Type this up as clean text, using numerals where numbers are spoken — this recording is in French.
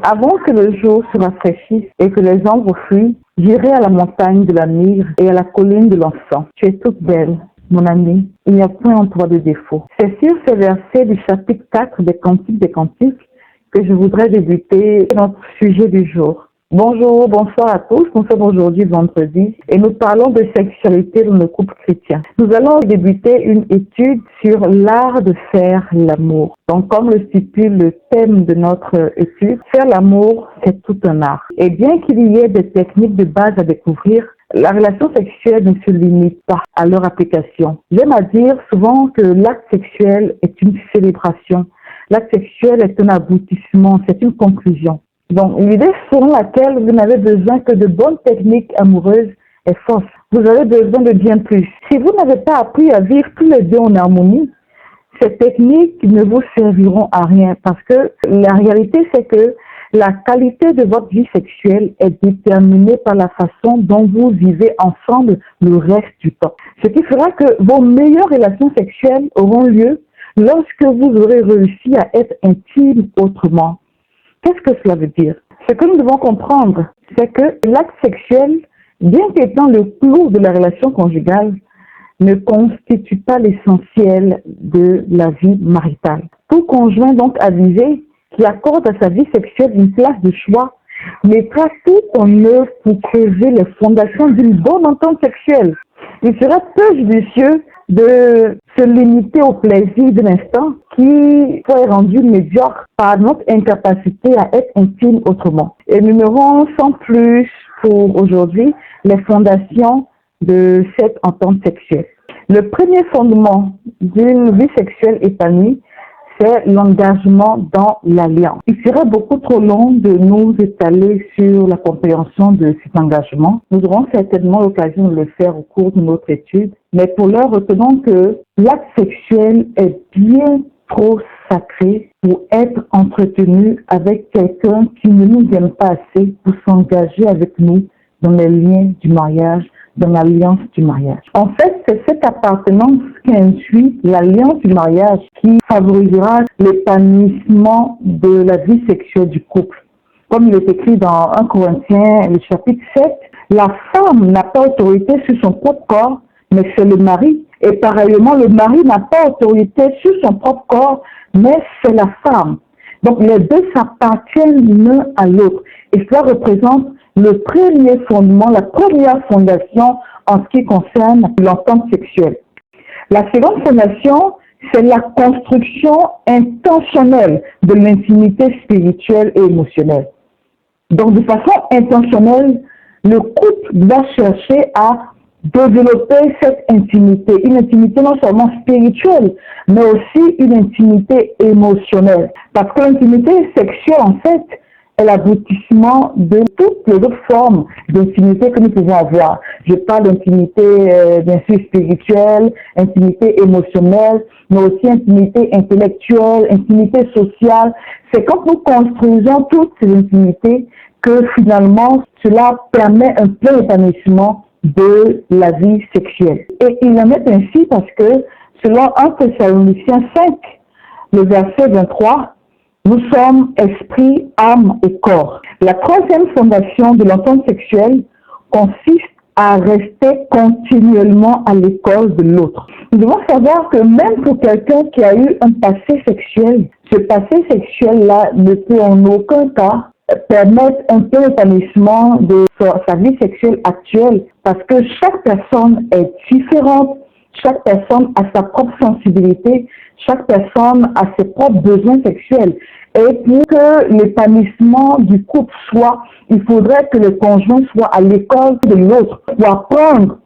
Avant que le jour se rafraîchisse et que les ombres fuient, j'irai à la montagne de la myrrhe et à la colline de l'encens. Tu es toute belle, mon ami, il n'y a point en toi de défaut. C'est sur ces versets du chapitre 4 des Cantiques que je voudrais débuter notre sujet du jour. Bonjour, bonsoir à tous. Nous sommes aujourd'hui vendredi et nous parlons de sexualité dans le couple chrétien. Nous allons débuter une étude sur l'art de faire l'amour. Donc, comme le stipule le thème de notre étude, faire l'amour, c'est tout un art. Et bien qu'il y ait des techniques de base à découvrir, la relation sexuelle ne se limite pas à leur application. J'aime à dire souvent que l'acte sexuel est une célébration. L'acte sexuel est un aboutissement, c'est une conclusion. Donc, l'idée selon laquelle vous n'avez besoin que de bonnes techniques amoureuses est fausse. Vous avez besoin de bien plus. Si vous n'avez pas appris à vivre tous les deux en harmonie, ces techniques ne vous serviront à rien parce que la réalité, c'est que la qualité de votre vie sexuelle est déterminée par la façon dont vous vivez ensemble le reste du temps. Ce qui fera que vos meilleures relations sexuelles auront lieu lorsque vous aurez réussi à être intime autrement. Qu'est-ce que cela veut dire? Ce que nous devons comprendre, c'est que l'acte sexuel, bien qu'étant le clou de la relation conjugale, ne constitue pas l'essentiel de la vie maritale. Tout conjoint donc avisé qui accorde à sa vie sexuelle une place de choix mettra tout en œuvre pour creuser les fondations d'une bonne entente sexuelle. Il sera peu judicieux de se limiter au plaisir d'un instant qui soit rendu médiocre par notre incapacité à être intime autrement. Énumérons sans plus pour aujourd'hui les fondations de cette entente sexuelle. Le premier fondement d'une vie sexuelle épanouie, c'est l'engagement dans l'alliance. Il serait beaucoup trop long de nous étaler sur la compréhension de cet engagement. Nous aurons certainement l'occasion de le faire au cours de notre étude. Mais pour l'heure, retenons que l'acte sexuel est bien trop sacré pour être entretenu avec quelqu'un qui ne nous aime pas assez pour s'engager avec nous dans les liens du mariage, dans l'alliance du mariage. En fait, c'est cette appartenance qui induit l'alliance du mariage qui favorisera l'épanouissement de la vie sexuelle du couple. Comme il est écrit dans 1 Corinthiens, le chapitre 7, la femme n'a pas autorité sur son propre corps, mais c'est le mari. Et pareillement, le mari n'a pas autorité sur son propre corps, mais c'est la femme. Donc, les deux s'appartiennent l'un à l'autre. Et cela représente le premier fondement, la première fondation en ce qui concerne l'entente sexuelle. La seconde fondation, c'est la construction intentionnelle de l'intimité spirituelle et émotionnelle. Donc, de façon intentionnelle, le couple va chercher à développer cette intimité, une intimité non seulement spirituelle, mais aussi une intimité émotionnelle. Parce que l'intimité sexuelle, en fait, est l'aboutissement de toutes les autres formes d'intimité que nous pouvons avoir. Je parle d'intimité, bien sûr, spirituelle, intimité émotionnelle, mais aussi intimité intellectuelle, intimité sociale. C'est quand nous construisons toutes ces intimités que finalement, cela permet un plein épanouissement de la vie sexuelle. Et il en est ainsi parce que, selon 1 Thessaloniciens 5, le verset 23, nous sommes esprit, âme et corps. La troisième fondation de l'entente sexuelle consiste à rester continuellement à l'école de l'autre. Nous devons savoir que même pour quelqu'un qui a eu un passé sexuel, ce passé sexuel-là ne peut en aucun cas permettre un plein épanouissement de sa vie sexuelle actuelle parce que chaque personne est différente, chaque personne a sa propre sensibilité, chaque personne a ses propres besoins sexuels. Et pour que l'épanouissement du couple soit, il faudrait que le conjoint soit à l'école de l'autre pour apprendre